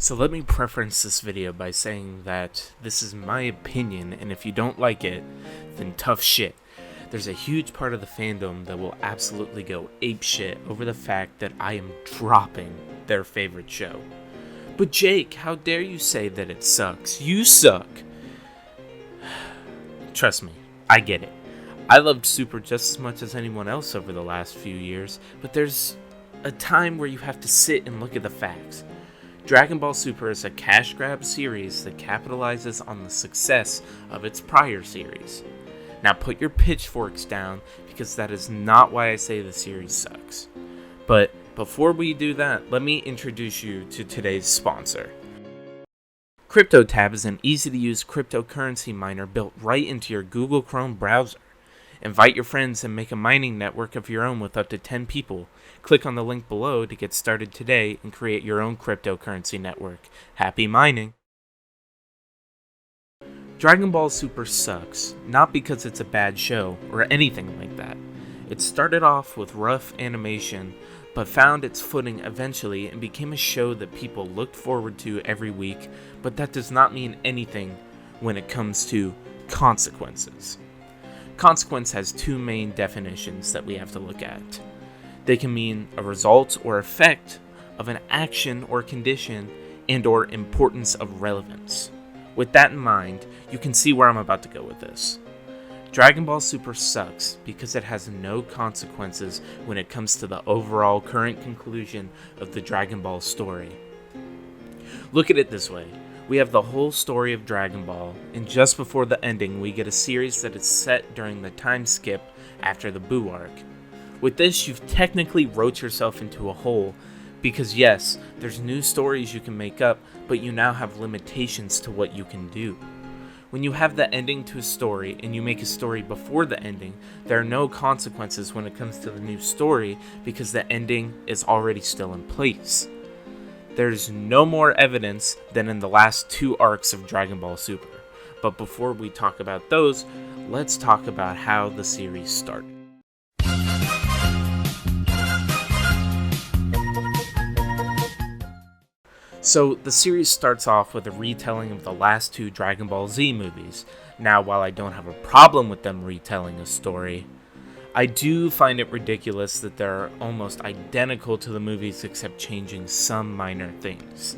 So let me preference this video by saying that this is my opinion, and if you don't like it, then tough shit. There's a huge part of the fandom that will absolutely go apeshit over the fact that I am dropping their favorite show. But Jake, how dare you say that it sucks? You suck! Trust me, I get it. I loved Super just as much as anyone else over the last few years, but there's a time where you have to sit and look at the facts. Dragon Ball Super is a cash grab series that capitalizes on the success of its prior series. Now put your pitchforks down, because that is not why I say the series sucks. But before we do that, let me introduce you to today's sponsor. CryptoTab is an easy-to-use cryptocurrency miner built right into your Google Chrome browser. Invite your friends and make a mining network of your own with up to 10 people. Click on the link below to get started today and create your own cryptocurrency network. Happy mining! Dragon Ball Super sucks, not because it's a bad show or anything like that. It started off with rough animation, but found its footing eventually and became a show that people looked forward to every week, but that does not mean anything when it comes to consequences. Consequence has two main definitions that we have to look at. They can mean a result or effect of an action or condition and or importance of relevance. With that in mind, you can see where I'm about to go with this. Dragon Ball Super sucks because it has no consequences when it comes to the overall current conclusion of the Dragon Ball story. Look at it this way. We have the whole story of Dragon Ball, and just before the ending we get a series that is set during the time skip after the Buu arc. With this, you've technically wrote yourself into a hole, because yes, there's new stories you can make up, but you now have limitations to what you can do. When you have the ending to a story, and you make a story before the ending, there are no consequences when it comes to the new story, because the ending is already still in place. There's no more evidence than in the last two arcs of Dragon Ball Super. But before we talk about those, let's talk about how the series started. So, the series starts off with a retelling of the last two Dragon Ball Z movies. Now, while I don't have a problem with them retelling a story, I do find it ridiculous that they're almost identical to the movies except changing some minor things.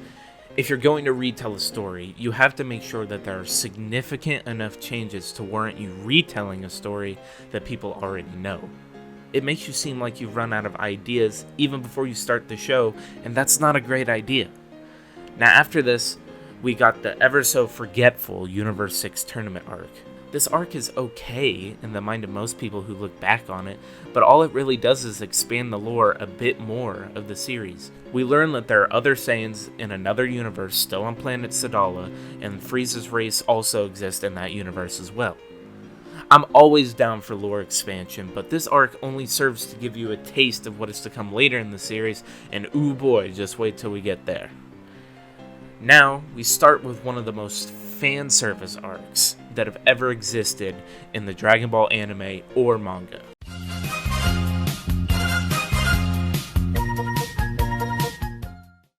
If you're going to retell a story, you have to make sure that there are significant enough changes to warrant you retelling a story that people already know. It makes you seem like you've run out of ideas even before you start the show, and that's not a great idea. Now after this, we got the ever so forgetful Universe 6 tournament arc. This arc is okay in the mind of most people who look back on it, but all it really does is expand the lore a bit more of the series. We learn that there are other Saiyans in another universe still on planet Sadala, and Frieza's race also exists in that universe as well. I'm always down for lore expansion, but this arc only serves to give you a taste of what is to come later in the series, and ooh boy, just wait till we get there. Now, we start with one of the most fan service arcs that have ever existed in the Dragon Ball anime or manga.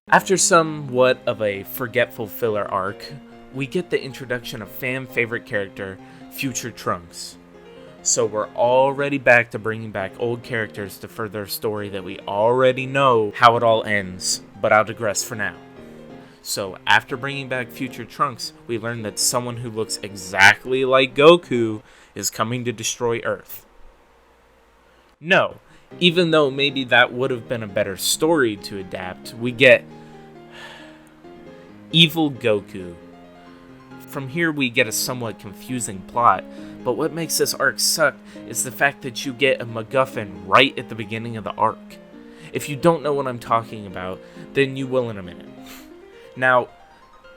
After somewhat of a forgetful filler arc, we get the introduction of fan favorite character, Future Trunks. So we're already back to bringing back old characters to further a story that we already know how it all ends, but I'll digress for now. So, after bringing back Future Trunks, we learn that someone who looks exactly like Goku is coming to destroy Earth. No, even though maybe that would have been a better story to adapt, we get Evil Goku. From here we get a somewhat confusing plot, but what makes this arc suck is the fact that you get a MacGuffin right at the beginning of the arc. If you don't know what I'm talking about, then you will in a minute. Now,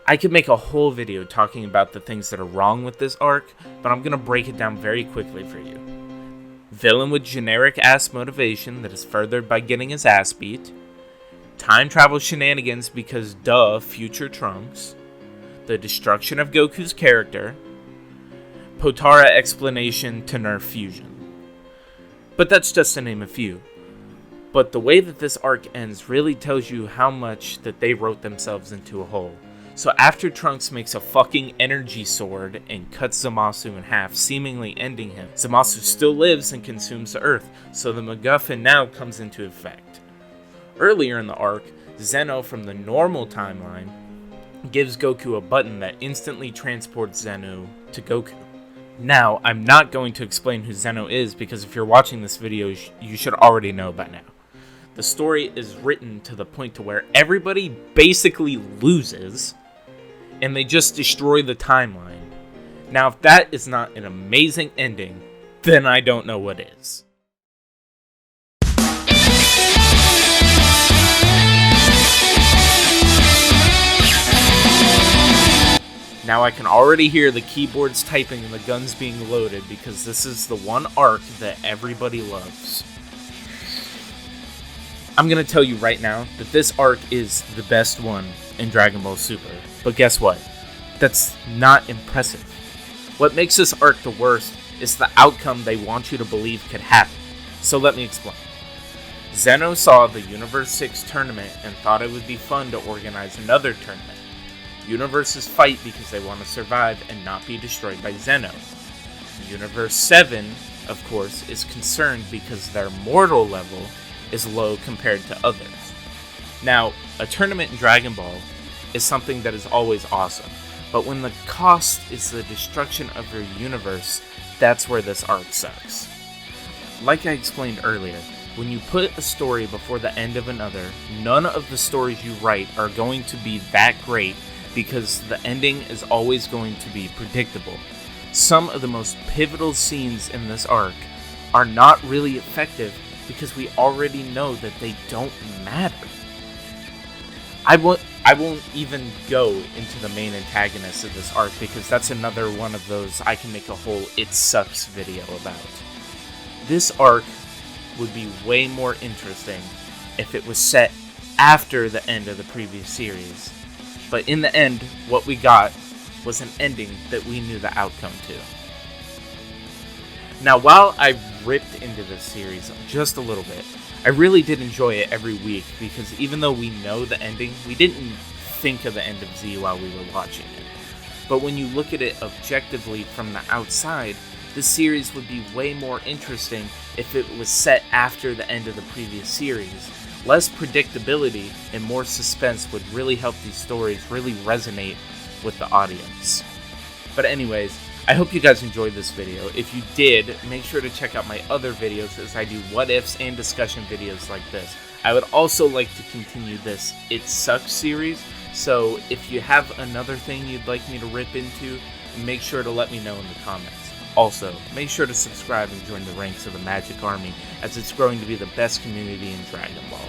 I could make a whole video talking about the things that are wrong with this arc, but I'm going to break it down very quickly for you. Villain with generic ass motivation that is furthered by getting his ass beat. Time travel shenanigans because duh, Future Trunks. The destruction of Goku's character. Potara explanation to nerf fusion. But that's just to name a few. But the way that this arc ends really tells you how much that they wrote themselves into a hole. So after Trunks makes a fucking energy sword and cuts Zamasu in half, seemingly ending him, Zamasu still lives and consumes the Earth, so the MacGuffin now comes into effect. Earlier in the arc, Zeno from the normal timeline gives Goku a button that instantly transports Zeno to Goku. Now, I'm not going to explain who Zeno is because if you're watching this video, you should already know by now. The story is written to the point to where everybody basically loses and they just destroy the timeline. Now, if that is not an amazing ending, then I don't know what is. Now I can already hear the keyboards typing and the guns being loaded because this is the one arc that everybody loves. I'm going to tell you right now that this arc is the best one in Dragon Ball Super. But guess what? That's not impressive. What makes this arc the worst is the outcome they want you to believe could happen. So let me explain. Zeno saw the Universe 6 tournament and thought it would be fun to organize another tournament. Universes fight because they want to survive and not be destroyed by Zeno. Universe 7, of course, is concerned because their mortal level is low compared to others. Now, a tournament in Dragon Ball is something that is always awesome, but when the cost is the destruction of your universe, that's where this arc sucks. Like I explained earlier, when you put a story before the end of another, none of the stories you write are going to be that great because the ending is always going to be predictable. Some of the most pivotal scenes in this arc are not really effective because we already know that they don't matter. I won't even go into the main antagonist of this arc because that's another one of those I can make a whole It Sucks video about. This arc would be way more interesting if it was set after the end of the previous series. But in the end, what we got was an ending that we knew the outcome to. Now, while I ripped into this series just a little bit, I really did enjoy it every week because even though we know the ending, we didn't think of the end of Z while we were watching it. But when you look at it objectively from the outside, the series would be way more interesting if it was set after the end of the previous series. Less predictability and more suspense would really help these stories really resonate with the audience. But anyways, I hope you guys enjoyed this video. If you did, make sure to check out my other videos as I do what ifs and discussion videos like this. I would also like to continue this It Sucks series, so if you have another thing you'd like me to rip into, make sure to let me know in the comments. Also, make sure to subscribe and join the ranks of the Magic Army, as it's growing to be the best community in Dragon Ball.